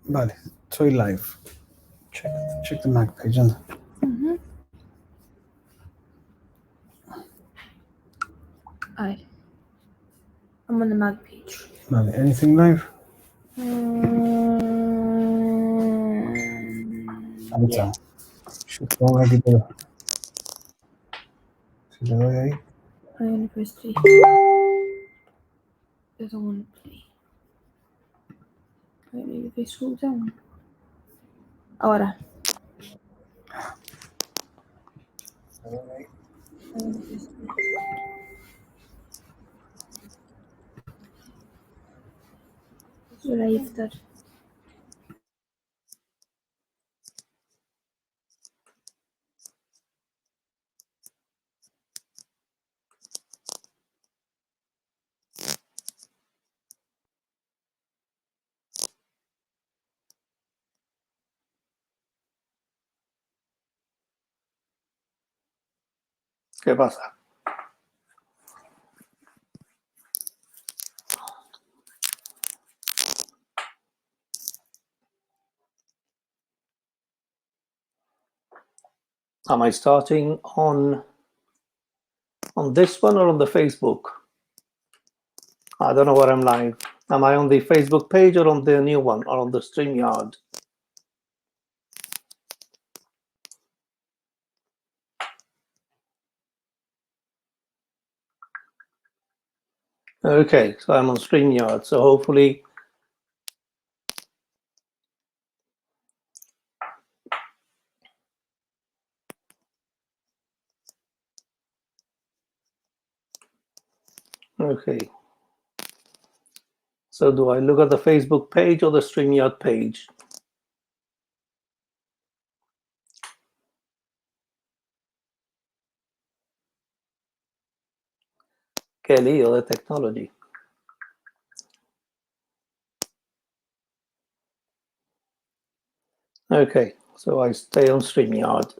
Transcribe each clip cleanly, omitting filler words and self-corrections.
Vale, soy live. Check the Mac page. Anda. I'm on the Mac page. Vale, anything live? Yeah. Supongo que aquí puedo. Si le doy ahí. I'm gonna press 3. Doesn't want to play. Maybe if I scroll down. Ahora. ولا يفتر. ¿Qué pasa? Am I starting on this one or on the Facebook? I don't know where I'm live. Am I on the Facebook page or on the new one or on the StreamYard? Okay, so I'm on StreamYard, so hopefully okay. So do I look at the Facebook page or the StreamYard page? Kelly or the technology? Okay, so I stay on StreamYard.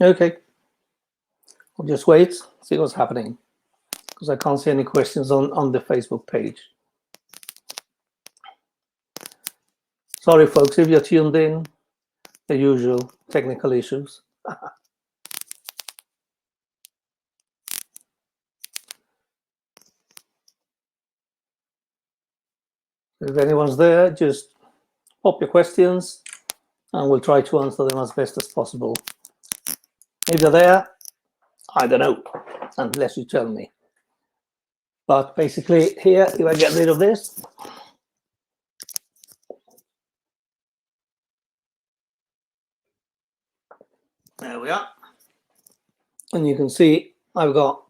Okay, I'll just wait, see what's happening, because I can't see any questions on the Facebook page. Sorry, folks, if you're tuned in, the usual technical issues. If anyone's there, just pop your questions and we'll try to answer them as best as possible. If you're there, I don't know, unless you tell me. But basically here, if I get rid of this, there we are. And you can see I've got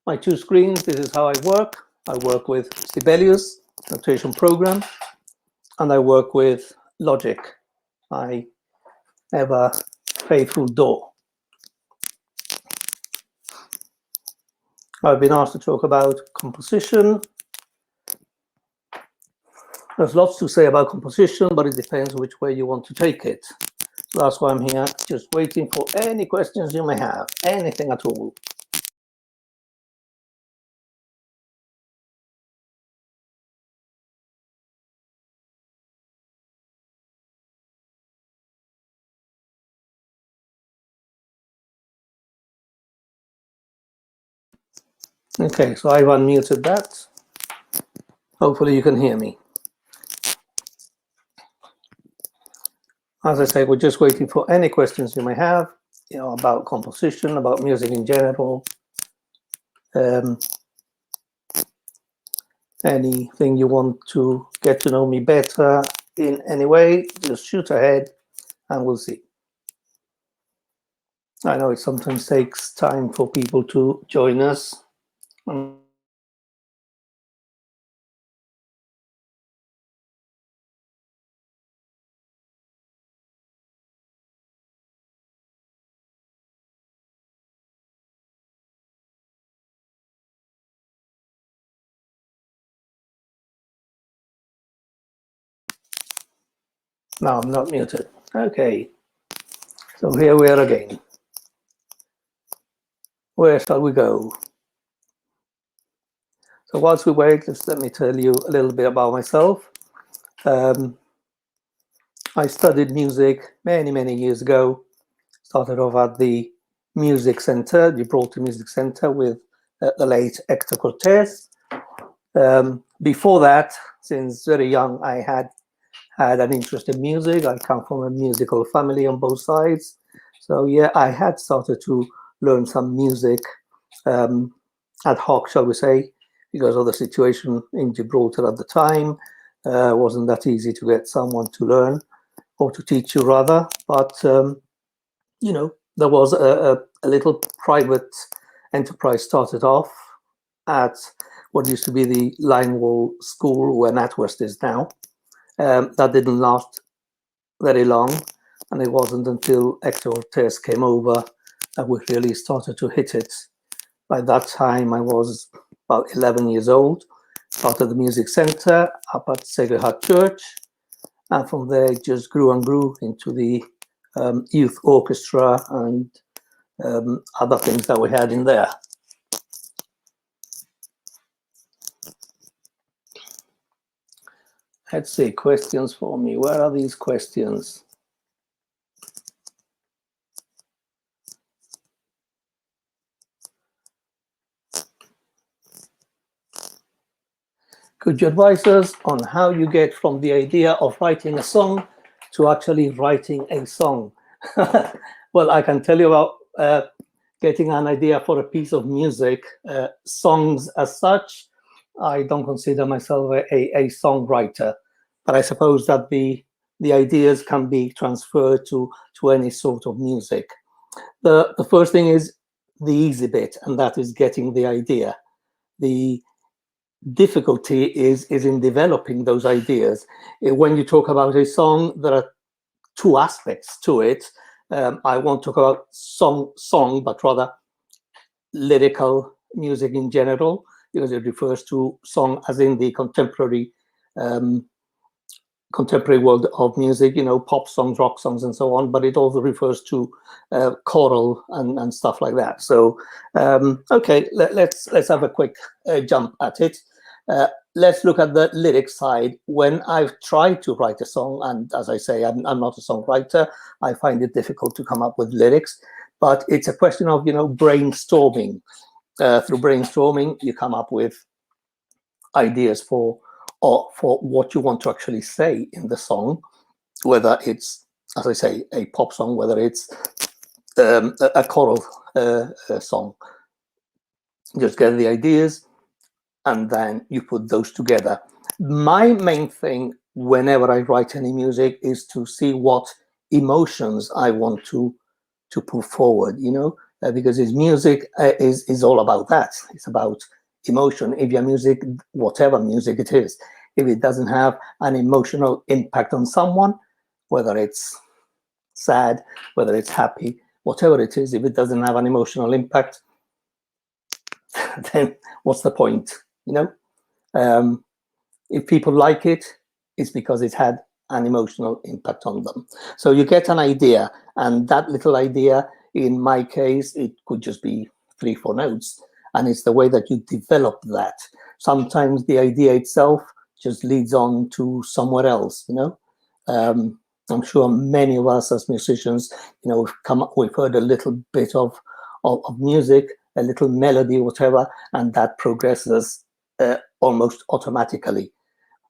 my two screens. This is how I work. I work with Sibelius notation program, and I work with Logic. I have a faithful DAW. I've been asked to talk about composition. There's lots to say about composition, but it depends which way you want to take it. That's why I'm here, just waiting for any questions you may have, anything at all. Okay, so I've unmuted that. Hopefully you can hear me. As I say, we're just waiting for any questions you may have, about composition, about music in general. Anything you want to get to know me better in any way, just shoot ahead and we'll see. I know it sometimes takes time for people to join us. No, I'm not muted. Okay, so here we are again. Where shall we go? So whilst we wait, just let me tell you a little bit about myself. I studied music many years ago. Started off at the Music Centre, Gibraltar Music Centre, with the late Hector Cortez. Before that, since very young, I had an interest in music. I come from a musical family on both sides. So yeah, I had started to learn some music ad hoc, shall we say, because of the situation in Gibraltar at the time. Wasn't that easy to get someone to learn or to teach you rather, but you know, there was a little private enterprise started off at what used to be the Linewall School, where NatWest is now. That didn't last very long, and it wasn't until Hector Cortez came over that we really started to hit it. By that time, I was about 11 years old, started the Music Centre up at Sacred Heart Church, and from there it just grew and grew into the youth orchestra and other things that we had in there. Let's see, questions for me. Where are these questions? Could you advise us on how you get from the idea of writing a song to actually writing a song? Well, I can tell you about getting an idea for a piece of music. Songs as such, I don't consider myself a songwriter, but I suppose that the ideas can be transferred to any sort of music. The first thing is the easy bit, and that is getting the idea. The difficulty is in developing those ideas. When you talk about a song, there are two aspects to it. I won't talk about song, but rather lyrical music in general, because it refers to song as in the contemporary world of music, you know, pop songs, rock songs, and so on. But it also refers to choral and stuff like that. So, okay, let's have a quick jump at it. Let's look at the lyrics side. When I've tried to write a song, and as I say, I'm not a songwriter, I find it difficult to come up with lyrics, but it's a question of, you know, brainstorming. Through brainstorming, you come up with ideas for what you want to actually say in the song, whether it's, as I say, a pop song, whether it's a choral song. Just get the ideas, and then you put those together. My main thing whenever I write any music is to see what emotions I want to put forward, you know, because his music is all about that. It's about emotion. If your music, whatever music it is, if it doesn't have an emotional impact on someone, whether it's sad, whether it's happy, whatever it is, if it doesn't have an emotional impact, then what's the point, you know? If people like it, it's because it had an emotional impact on them. So you get an idea, and that little idea, in my case, it could just be 3-4 notes, and it's the way that you develop that. Sometimes the idea itself just leads on to somewhere else, you know. I'm sure many of us as musicians, you know, we've heard a little bit of music, a little melody, whatever, and that progresses almost automatically.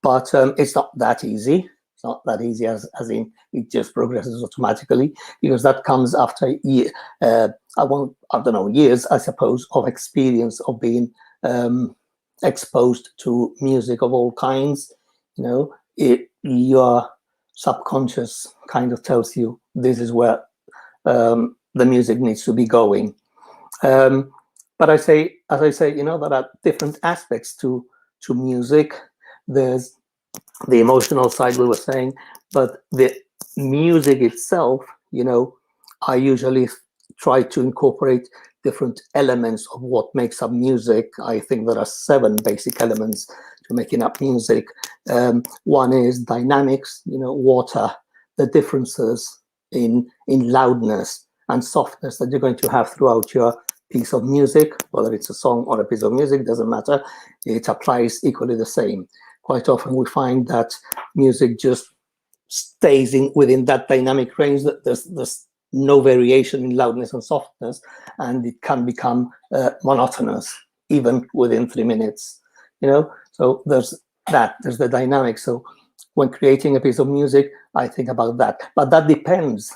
But it's not that easy. It's not that easy as in it just progresses automatically, because that comes after years, I suppose, of experience of being exposed to music of all kinds. You know, your subconscious kind of tells you this is where the music needs to be going. But as I say, you know, there are different aspects to music. There's the emotional side we were saying, but the music itself, you know, I usually try to incorporate different elements of what makes up music. I think there are 7 basic elements to making up music. One is dynamics, you know, what are the differences in loudness and softness that you're going to have throughout your piece of music, whether it's a song or a piece of music, doesn't matter. It applies equally the same. Quite often we find that music just stays within that dynamic range, that there's no variation in loudness and softness, and it can become monotonous even within 3 minutes, you know. So there's the dynamic. So when creating a piece of music, I think about that. But that depends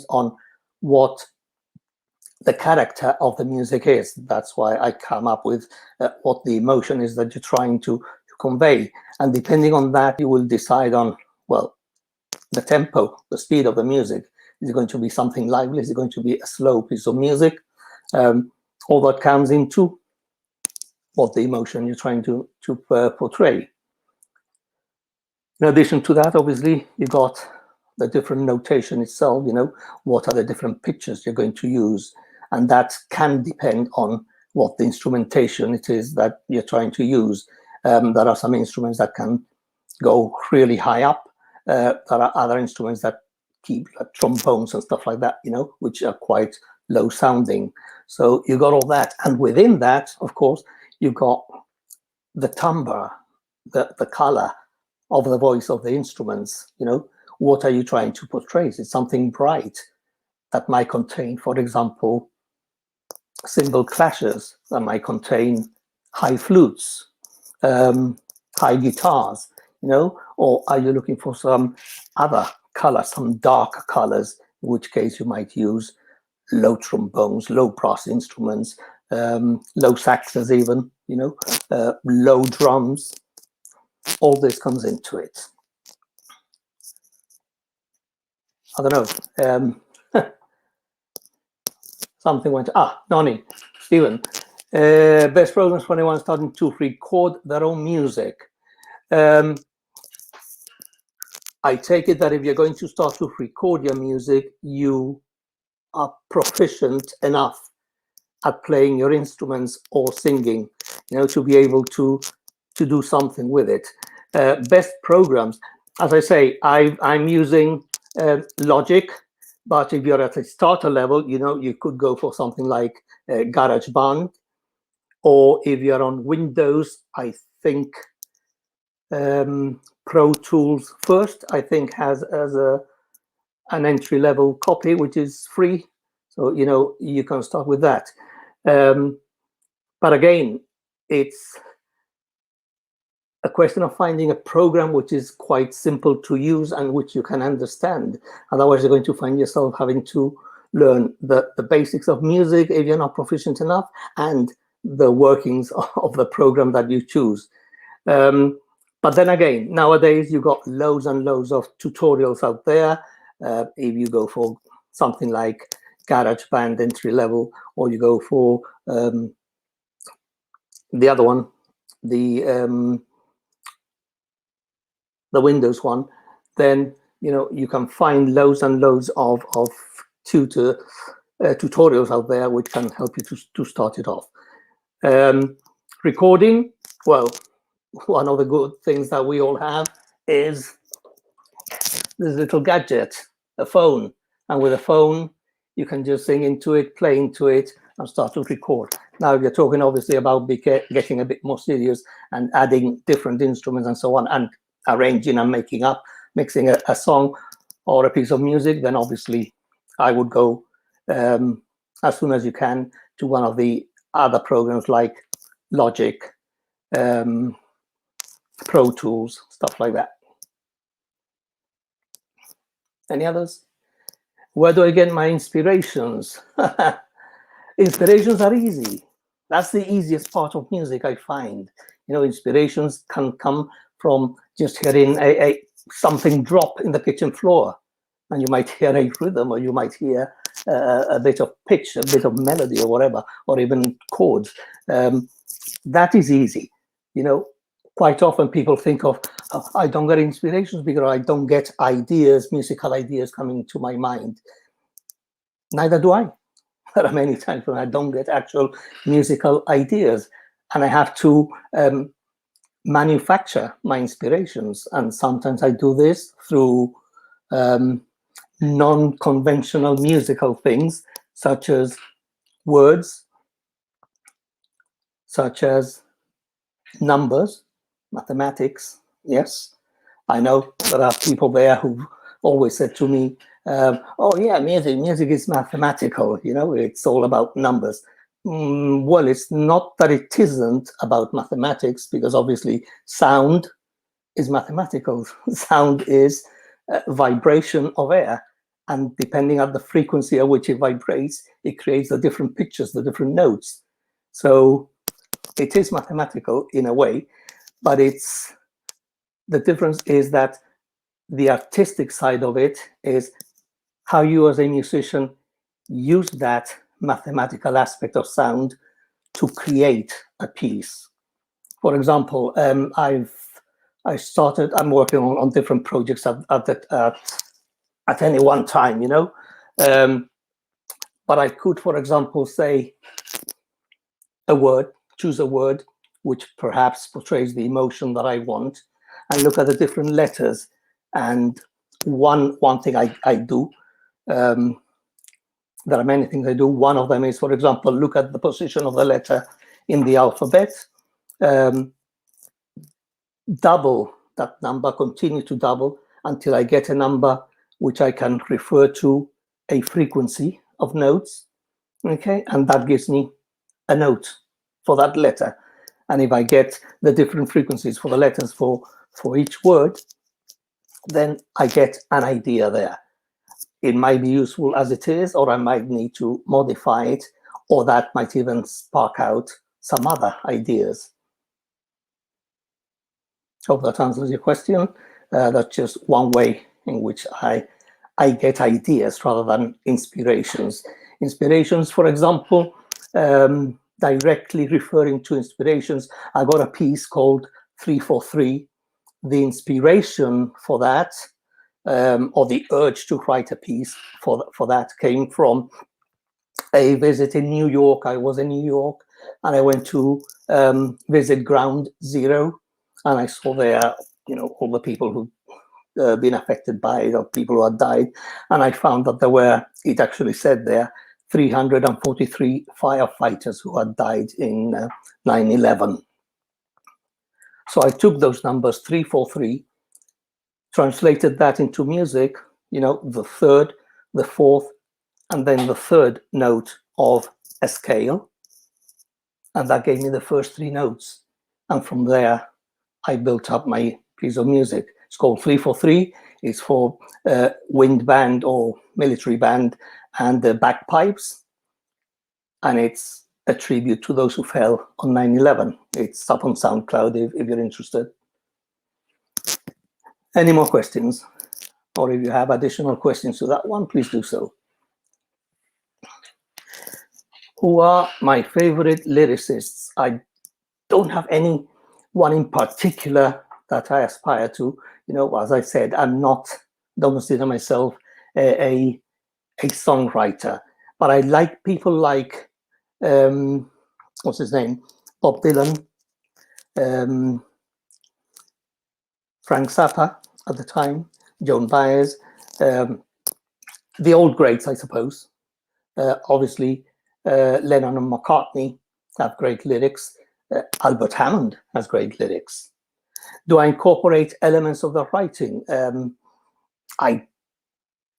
on what the character of the music is. That's why I come up with what the emotion is that you're trying to convey. And depending on that, you will decide on, well, the tempo, the speed of the music. Is it going to be something lively? Is it going to be a slow piece of music? All that comes into what the emotion you're trying to portray. In addition to that, obviously, you got the different notation itself, you know, what are the different pitches you're going to use. And that can depend on what the instrumentation it is that you're trying to use. There are some instruments that can go really high up. There are other instruments that keep, like trombones and stuff like that, you know, which are quite low sounding. So you got all that. And within that, of course, you've got the timbre, the color of the voice of the instruments. You know, what are you trying to portray? Is it something bright that might contain, for example, cymbal clashes, that might contain high flutes, high guitars, you know? Or are you looking for some other color, some darker colors, in which case you might use low trombones, low brass instruments, low saxes even, you know, low drums. All this comes into it. I don't know. Something went, Noni, Stephen. Best programs for anyone starting to record their own music. I take it that if you're going to start to record your music, you are proficient enough at playing your instruments or singing, you know, to be able to do something with it. Best programs, as I say, I'm using Logic, but if you're at a starter level, you know, you could go for something like GarageBand, or if you're on Windows, I think Pro Tools First, I think, has as an entry-level copy, which is free. So, you know, you can start with that. But again, it's a question of finding a program which is quite simple to use and which you can understand. Otherwise, you're going to find yourself having to learn the basics of music if you're not proficient enough, and the workings of the program that you choose. But then again, nowadays, you've got loads and loads of tutorials out there. If you go for something like GarageBand entry level, or you go for the other one, the Windows one, then you know you can find loads and loads of tutorials out there which can help you to start it off. Recording, well, one of the good things that we all have is this little gadget, a phone, and with a phone you can just sing into it, play into it, and start to record. Now, if you're talking obviously about getting a bit more serious and adding different instruments and so on, and arranging and mixing a song or a piece of music, then obviously I would go as soon as you can to one of the other programs like Logic, Pro Tools, stuff like that. Any others? Where do I get my inspirations? Inspirations are easy. That's the easiest part of music, I find. You know, inspirations can come from just hearing something drop in the kitchen floor, and you might hear a rhythm, or you might hear a bit of pitch, a bit of melody, or whatever, or even chords. That is easy. You know, quite often people think of, oh, I don't get inspirations because I don't get ideas, musical ideas coming to my mind. Neither do I. There are many times when I don't get actual musical ideas, and I have to manufacture my inspirations. And sometimes I do this through non-conventional musical things, such as words, such as numbers, mathematics. Yes, I know there are people there who always said to me, oh yeah, music is mathematical, you know, it's all about numbers. Well, it's not that it isn't about mathematics, because obviously sound is mathematical. Sound is vibration of air, and depending on the frequency at which it vibrates, it creates the different pitches, the different notes. So it is mathematical in a way, but the difference is that the artistic side of it is how you as a musician use that mathematical aspect of sound to create a piece. For example, I'm working on different projects at any one time, you know. But I could, for example, say choose a word which perhaps portrays the emotion that I want, and look at the different letters. And one thing I do, there are many things I do. One of them is, for example, look at the position of the letter in the alphabet, double that number, continue to double until I get a number which I can refer to a frequency of notes, okay? And that gives me a note for that letter. And if I get the different frequencies for the letters for each word, then I get an idea there. It might be useful as it is, or I might need to modify it, or that might even spark out some other ideas. Hope that answers your question. That's just one way in which I get ideas rather than inspirations. Inspirations, for example, directly referring to inspirations, I got a piece called 343. The inspiration for that, or the urge to write a piece for that, came from a visit in New York. I was in New York and I went to visit Ground Zero, and I saw there, you know, all the people who been affected by it, or people who had died, and I found that there were, it actually said there, 343 firefighters who had died in 9/11. So I took those numbers, 343, translated that into music, you know, the third, the fourth, and then the third note of a scale. And that gave me the first three notes. And from there, I built up my piece of music. It's called 343. It's for wind band or military band and the bagpipes. And it's a tribute to those who fell on 9/11. It's up on SoundCloud if you're interested. Any more questions? Or if you have additional questions to that one, please do so. Who are my favorite lyricists? I don't have any one in particular that I aspire to. You know, as I said, don't consider myself a songwriter, but I like people like, what's his name? Bob Dylan, Frank Zappa at the time, Joan Baez, the old greats, I suppose. Obviously, Lennon and McCartney have great lyrics. Albert Hammond has great lyrics. Do I incorporate elements of the writing? I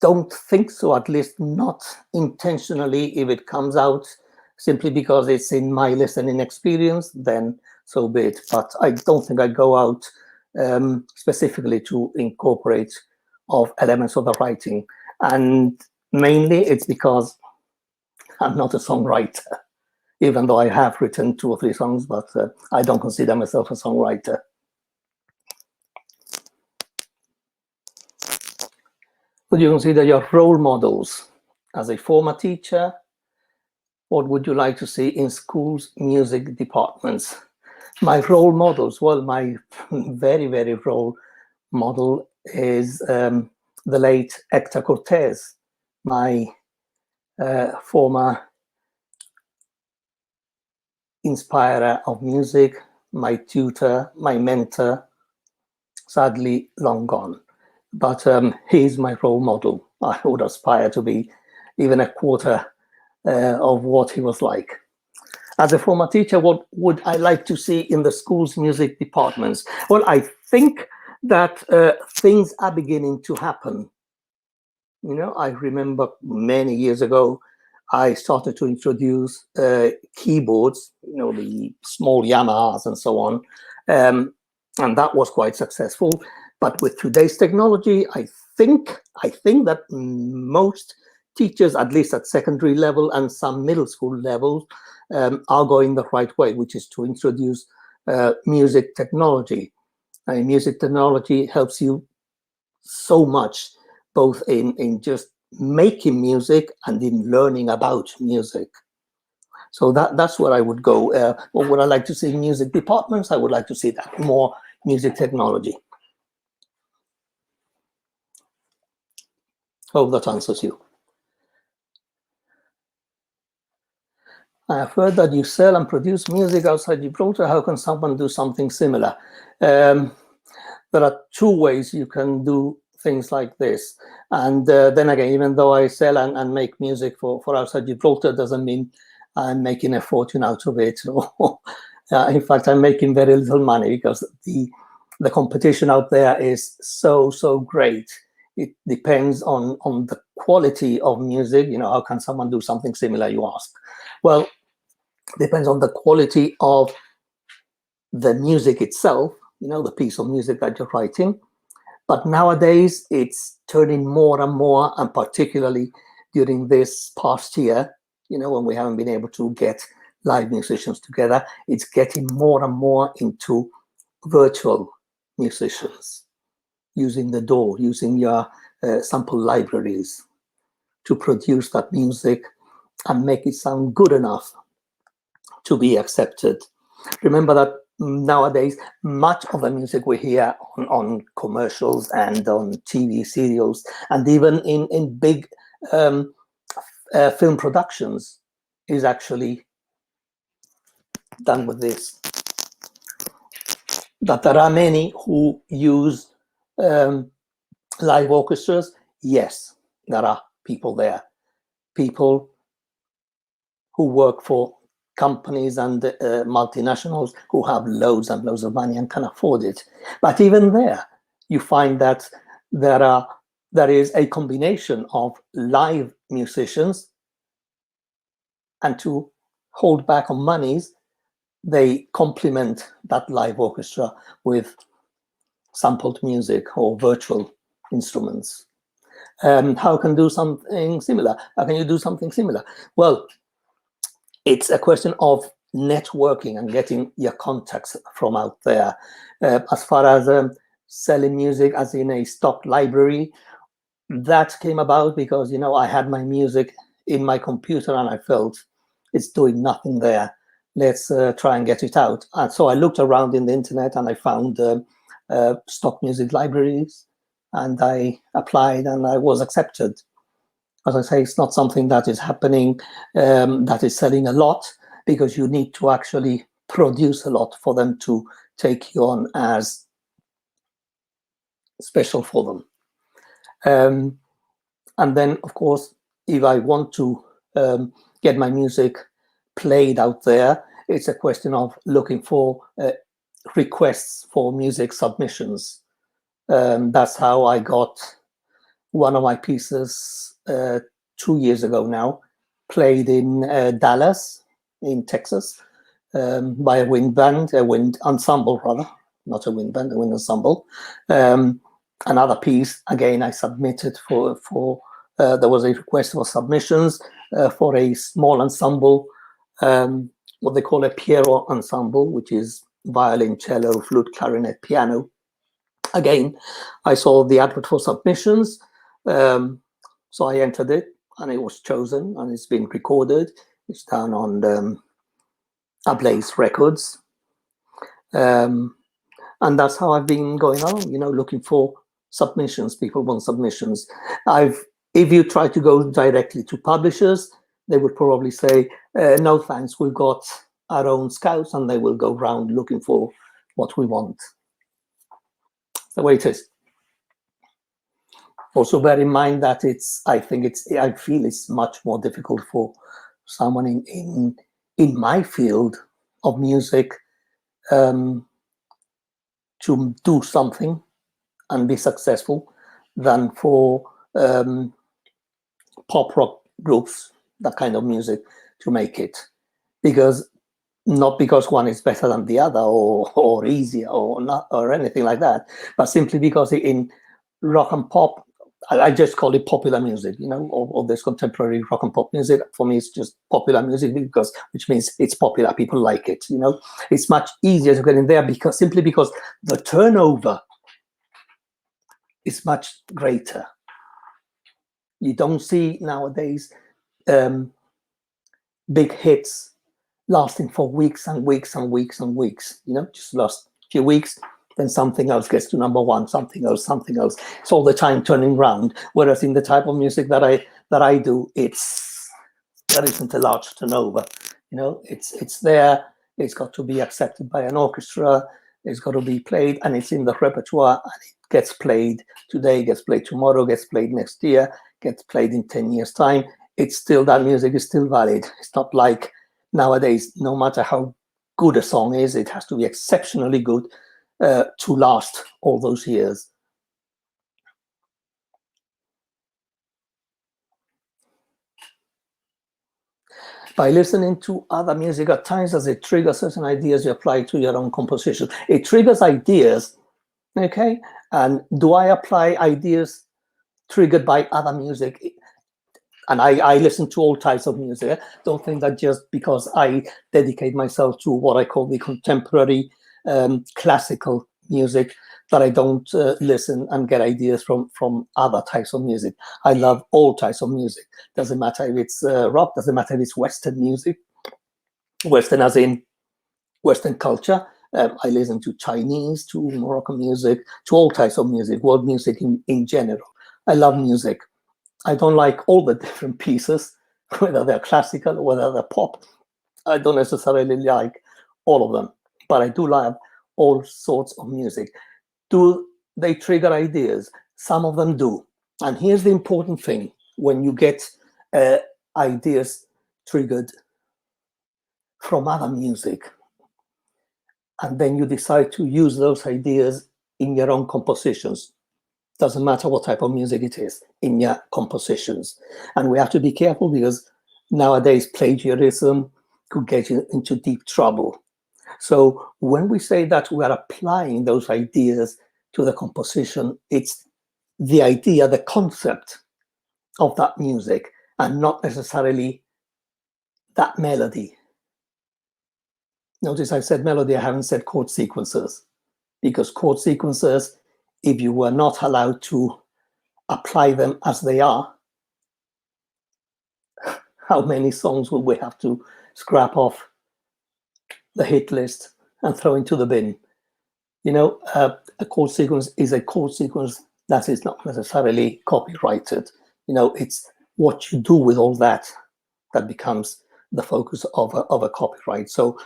don't think so, at least not intentionally. If it comes out simply because it's in my listening experience, then so be it. But I don't think I go out specifically to incorporate of elements of the writing. And mainly it's because I'm not a songwriter, even though I have written 2 or 3 songs, but I don't consider myself a songwriter. Would you consider your role models as a former teacher? What would you like to see in schools' music departments? My role models, well, my very, very role model is the late Hector Cortez, my former inspirer of music, my tutor, my mentor, sadly long gone. But he's my role model. I would aspire to be even a quarter of what he was like. As a former teacher, what would I like to see in the school's music departments? Well, I think that things are beginning to happen. You know, I remember many years ago, I started to introduce keyboards, you know, the small Yamahas and so on. And that was quite successful. But with today's technology, I think that most teachers, at least at secondary level and some middle school levels, are going the right way, which is to introduce music technology. I mean, music technology helps you so much, both in just making music and in learning about music. So that's where I would go. What would I like to see in music departments? I would like to see that more music technology. Hope that answers you. I have heard that you sell and produce music outside Gibraltar. How can someone do something similar? There are two ways you can do things like this. And then again, even though I sell and make music for outside Gibraltar, doesn't mean I'm making a fortune out of it. In fact, I'm making very little money because the competition out there is so great. It depends on the quality of music. You know, how can someone do something similar, you ask? Well, depends on the quality of the music itself, you know, the piece of music that you're writing. But nowadays, it's turning more and more, and particularly during this past year, you know, when we haven't been able to get live musicians together, it's getting more and more into virtual musicians, using the DAW, using your sample libraries to produce that music and make it sound good enough to be accepted. Remember that nowadays, much of the music we hear on commercials and on TV serials, and even in big film productions, is actually done with this. That there are many who use live orchestras, yes, there are people there. People who work for companies and multinationals who have loads and loads of money and can afford it. But even there, you find that there is a combination of live musicians, and to hold back on monies, they complement that live orchestra with sampled music or virtual instruments. How can do something similar? How can you do something similar? Well, it's a question of networking and getting your contacts from out there. As far as selling music as in a stock library, that came about because, you know, I had my music in my computer and I felt it's doing nothing there. Let's try and get it out. And so I looked around in the internet and I found stock music libraries, and I applied and I was accepted. As I say, it's not something that is happening, that is selling a lot, because you need to actually produce a lot for them to take you on as special for them. And then, of course, if I want to get my music played out there, it's a question of looking for requests for music submissions. That's how I got one of my pieces 2 years ago now, played in Dallas, in Texas, by a wind ensemble rather, not a wind band, a wind ensemble. Another piece, again, I submitted for there was a request for submissions for a small ensemble, what they call a Piero ensemble, which is violin, cello, flute, clarinet, piano. Again, I saw the advert for submissions, so I entered it, and it was chosen, and it's been recorded. It's down on Ablaze Records, and that's how I've been going on. You know, looking for submissions. People want submissions. If you try to go directly to publishers, they would probably say, "No thanks, we've got our own scouts," and they will go around looking for what we want. The way it is. Also bear in mind that I feel it's much more difficult for someone in my field of music to do something and be successful than for pop rock groups, that kind of music, to make it. Because not because one is better than the other or easier or not or anything like that, but simply because in rock and pop, I just call it popular music, you know, or this contemporary rock and pop music. For me, it's just popular music because, which means it's popular, people like it, you know. It's much easier to get in there because simply because the turnover is much greater. You don't see nowadays big hits lasting for weeks and weeks and weeks and weeks, you know, just last few weeks, then something else gets to number one, something else, something else. It's all the time turning round. Whereas in the type of music that I do, there isn't a large turnover. You know, it's there. It's got to be accepted by an orchestra. It's got to be played, and it's in the repertoire, and it gets played today, gets played tomorrow, gets played next year, gets played in 10 years' time. It's still, that music is still valid. It's not like nowadays, no matter how good a song is, it has to be exceptionally good to last all those years. By listening to other music at times, as it triggers certain ideas you apply to your own composition. It triggers ideas, okay? And do I apply ideas triggered by other music? And I listen to all types of music. Don't think that just because I dedicate myself to what I call the contemporary classical music, that I don't listen and get ideas from other types of music. I love all types of music. Doesn't matter if it's rock, doesn't matter if it's Western music, Western as in Western culture. I listen to Chinese, to Moroccan music, to all types of music, world music in general. I love music. I don't like all the different pieces, whether they're classical or whether they're pop. I don't necessarily like all of them, but I do love all sorts of music. Do they trigger ideas? Some of them do. And here's the important thing. When you get ideas triggered from other music, and then you decide to use those ideas in your own compositions, doesn't matter what type of music it is, in your compositions. And we have to be careful because nowadays plagiarism could get you into deep trouble. So when we say that we are applying those ideas to the composition, it's the idea, the concept of that music, and not necessarily that melody. Notice I said melody, I haven't said chord sequences, because chord sequences, if you were not allowed to apply them as they are, how many songs will we have to scrap off the hit list and throw into the bin? You know, a chord sequence is a chord sequence that is not necessarily copyrighted. You know, it's what you do with all that that becomes the focus of a copyright. So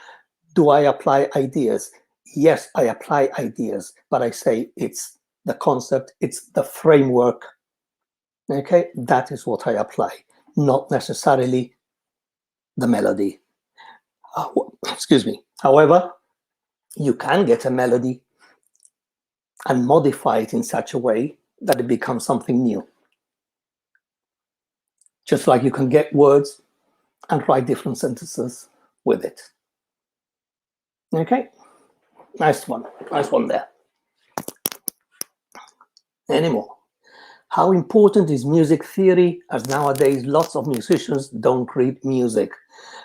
do I apply ideas? Yes, I apply ideas, but I say it's the concept, it's the framework. Okay, that is what I apply, not necessarily the melody. Excuse me. However, you can get a melody and modify it in such a way that it becomes something new. Just like you can get words and write different sentences with it. Okay, nice one there. Any more? How important is music theory, as nowadays lots of musicians don't read music?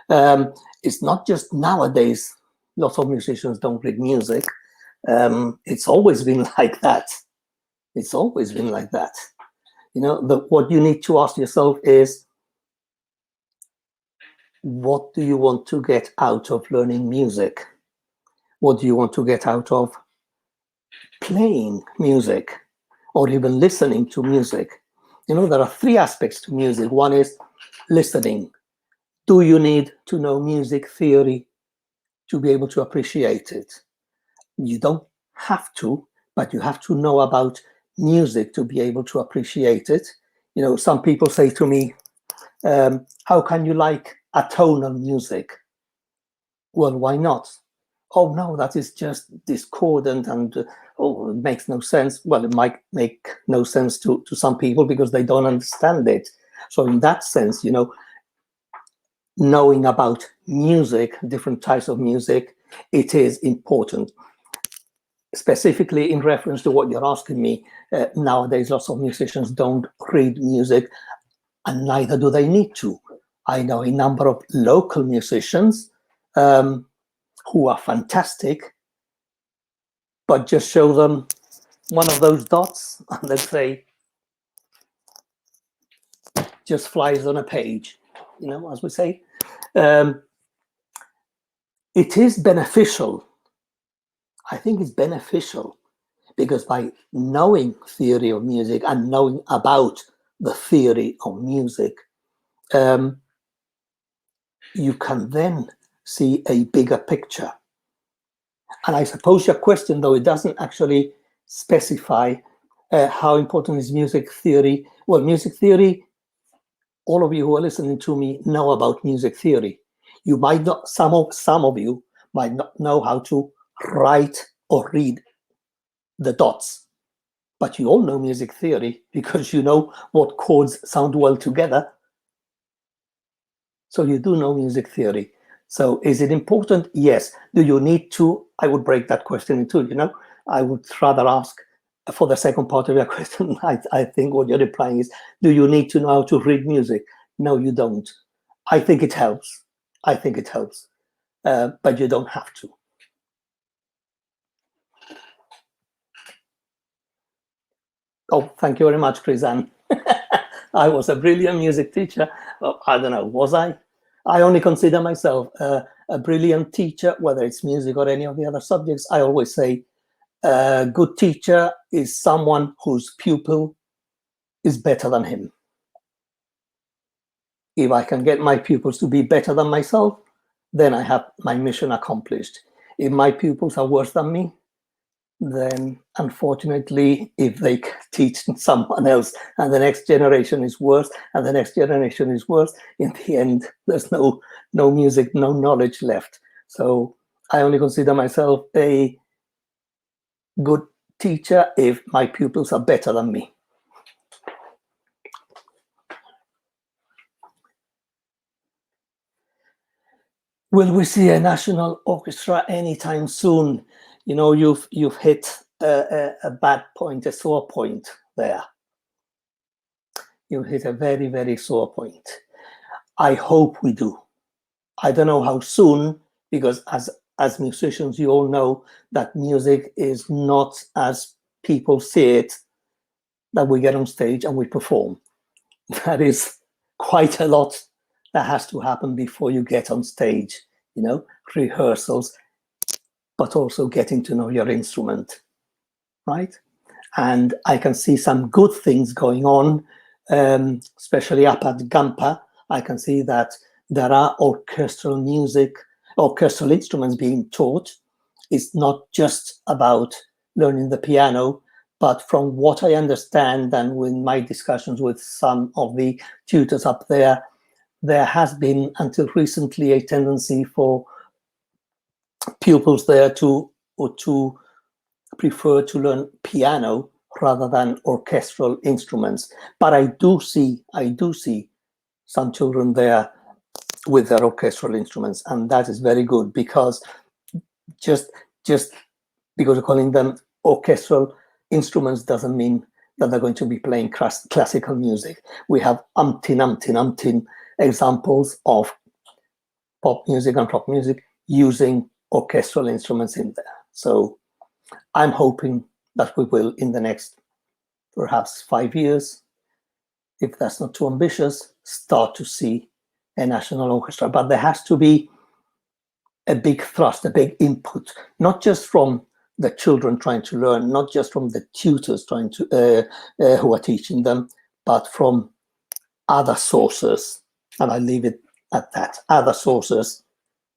It's not just nowadays lots of musicians don't read music. It's always been like that. It's always been like that. You know, what you need to ask yourself is, what do you want to get out of learning music? What do you want to get out of playing music or even listening to music? You know, there are three aspects to music. One is listening. Do you need to know music theory to be able to appreciate it? You don't have to, but you have to know about music to be able to appreciate it. You know, some people say to me, how can you like atonal music? Well, why not? Oh no, that is just discordant and oh, it makes no sense. Well, it might make no sense to some people because they don't understand it. So in that sense, you know, knowing about music, different types of music, it is important. Specifically in reference to what you're asking me, nowadays lots of musicians don't read music, and neither do they need to. I know a number of local musicians who are fantastic, but just show them one of those dots and they say, just flies on a page, you know, as we say. It is beneficial. I think it's beneficial because by knowing theory of music and knowing about the theory of music, you can then see a bigger picture. And I suppose your question, though, it doesn't actually specify how important is music theory. Well, music theory, all of you who are listening to me know about music theory. You might not, some of you might not know how to write or read the dots, but you all know music theory because you know what chords sound well together. So you do know music theory. So is it important? Yes. Do you need to? I would break that question in two, you know. I would rather ask for the second part of your question. I think what you're replying is, do you need to know how to read music? No, you don't. I think it helps. I think it helps. But you don't have to. Oh, thank you very much, Chris-Anne. I was a brilliant music teacher. Oh, I don't know, was I? I only consider myself a brilliant teacher, whether it's music or any of the other subjects. I always say a good teacher is someone whose pupil is better than him. If I can get my pupils to be better than myself, then I have my mission accomplished. If my pupils are worse than me, then unfortunately, if they teach someone else and the next generation is worse and the next generation is worse, in the end, there's no music, no knowledge left. So I only consider myself a good teacher if my pupils are better than me. Will we see a national orchestra anytime soon? You know, you've hit a bad point, a sore point there. You hit a very, very sore point. I hope we do. I don't know how soon, because as musicians, you all know that music is not as people see it, that we get on stage and we perform. That is quite a lot that has to happen before you get on stage, you know, rehearsals, but also getting to know your instrument, right? And I can see some good things going on, especially up at Gampa. I can see that there are orchestral music, orchestral instruments being taught. It's not just about learning the piano, but from what I understand and with my discussions with some of the tutors up there, there has been until recently a tendency for pupils there to prefer to learn piano rather than orchestral instruments. But I do see some children there with their orchestral instruments, and that is very good, because just because we're calling them orchestral instruments doesn't mean that they're going to be playing classical music. We have umpteen examples of pop music and rock music using orchestral instruments in there. So I'm hoping that we will, in the next perhaps 5 years, if that's not too ambitious, start to see a national orchestra. But there has to be a big thrust, a big input, not just from the children trying to learn, not just from the tutors trying to who are teaching them, but from other sources. And I leave it at that. Other sources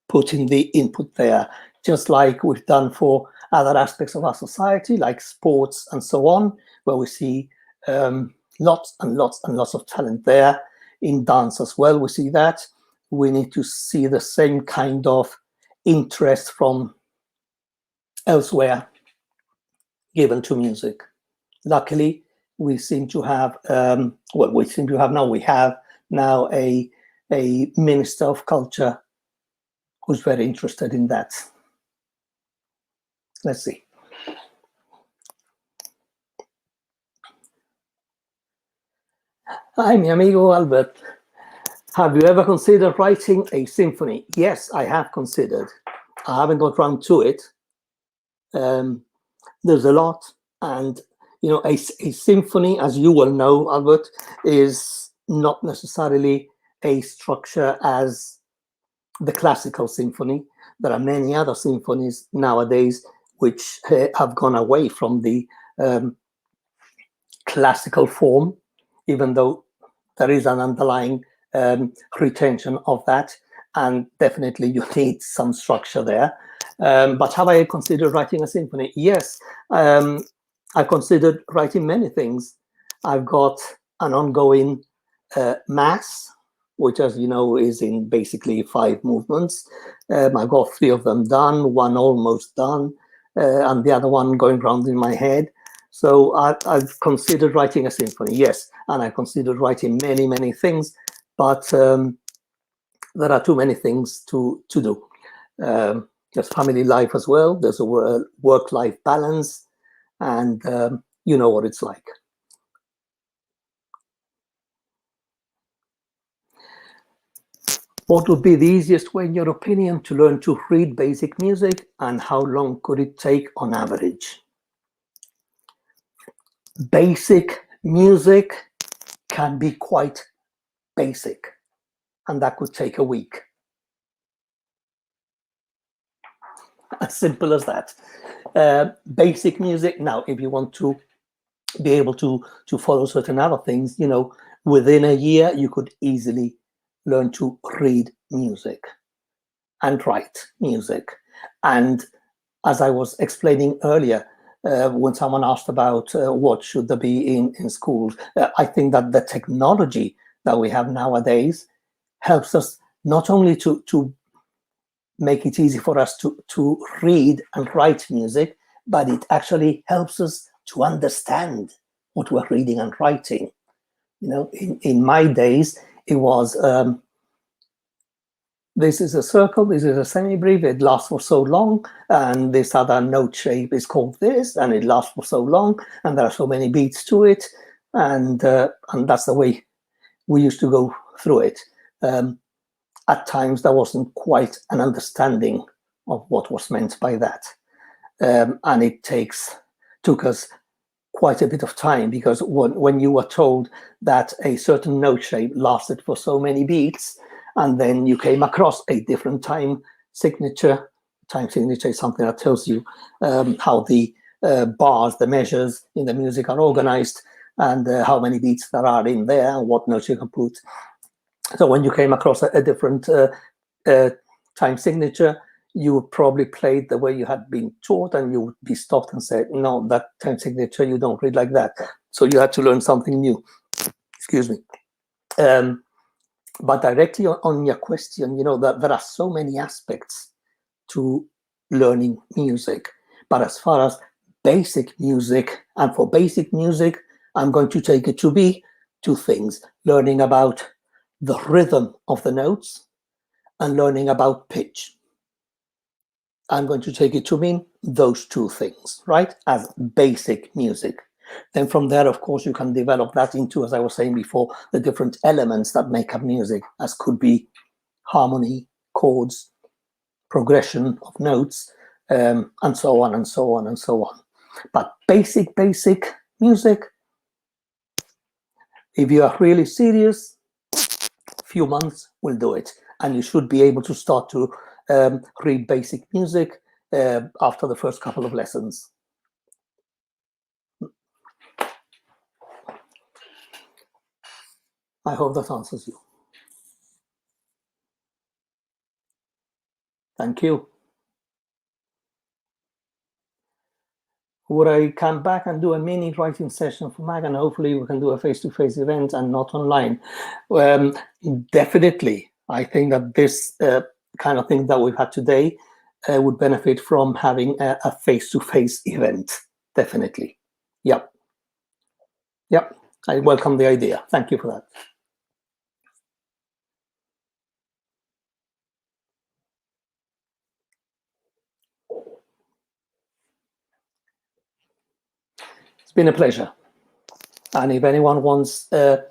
putting the input there, just like we've done for other aspects of our society, like sports and so on, where we see lots and lots and lots of talent there. In dance as well, we see that. We need to see the same kind of interest from elsewhere given to music. Luckily, we seem to have, we have now a Minister of Culture who's very interested in that. Let's see. Hi, mi amigo Albert. Have you ever considered writing a symphony? Yes, I have considered. I haven't got round to it. There's a lot, and you know, a symphony, as you will know, Albert, is not necessarily a structure as the classical symphony. There are many other symphonies nowadays which have gone away from the classical form, even though there is an underlying retention of that, and definitely you need some structure there. But have I considered writing a symphony? Yes, I've considered writing many things. I've got an ongoing mass, which, as you know, is in basically 5 movements. I've got 3 of them done, 1 almost done, and the other one going round in my head. So I've considered writing a symphony, yes, and I considered writing many, many things, but there are too many things to do. There's family life as well. There's a work-life balance, and you know what it's like. What would be the easiest way, in your opinion, to learn to read basic music, and how long could it take on average? Basic music can be quite basic, and that could take a week. As simple as that. Basic music. Now, if you want to be able to follow certain other things, you know, within a year, you could easily learn to read music and write music. And as I was explaining earlier, when someone asked about what should there be in schools, I think that the technology that we have nowadays helps us not only to make it easy for us to read and write music, but it actually helps us to understand what we're reading and writing. You know, in my days, it was, this is a circle, this is a semi-brief, it lasts for so long, and this other note shape is called this, and it lasts for so long, and there are so many beats to it, and that's the way we used to go through it. At times, there wasn't quite an understanding of what was meant by that. And it took us quite a bit of time, because when you were told that a certain note shape lasted for so many beats, and then you came across a different time signature is something that tells you how the bars, the measures in the music are organized, and how many beats there are in there, and what notes you can put. So when you came across a different time signature, you would probably play it the way you had been taught, and you would be stopped and said, no, that time signature, you don't read like that. So you had to learn something new. Excuse me. But directly on your question, you know, that there are so many aspects to learning music. But as far as basic music, and for basic music, I'm going to take it to be 2 things: learning about the rhythm of the notes and learning about pitch. I'm going to take it to mean those 2 things, right, as basic music. Then from there, of course, you can develop that into, as I was saying before, the different elements that make up music, as could be harmony, chords, progression of notes, and so on and so on and so on. But basic music, if you are really serious, few months will do it, and you should be able to start to read basic music after the first couple of lessons. I hope that answers you. Thank you. would I come back and do a mini writing session for Mag, and hopefully we can do a face-to-face event and not online? Definitely. I think that this kind of thing that we've had today would benefit from having a face-to-face event. Definitely. Yep. Yep. I welcome the idea. Thank you for that. It's been a pleasure. And if anyone wants to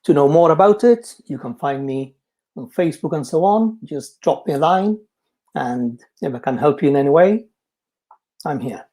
know more about it, you can find me on Facebook and so on. Just drop me a line, and if I can help you in any way, I'm here.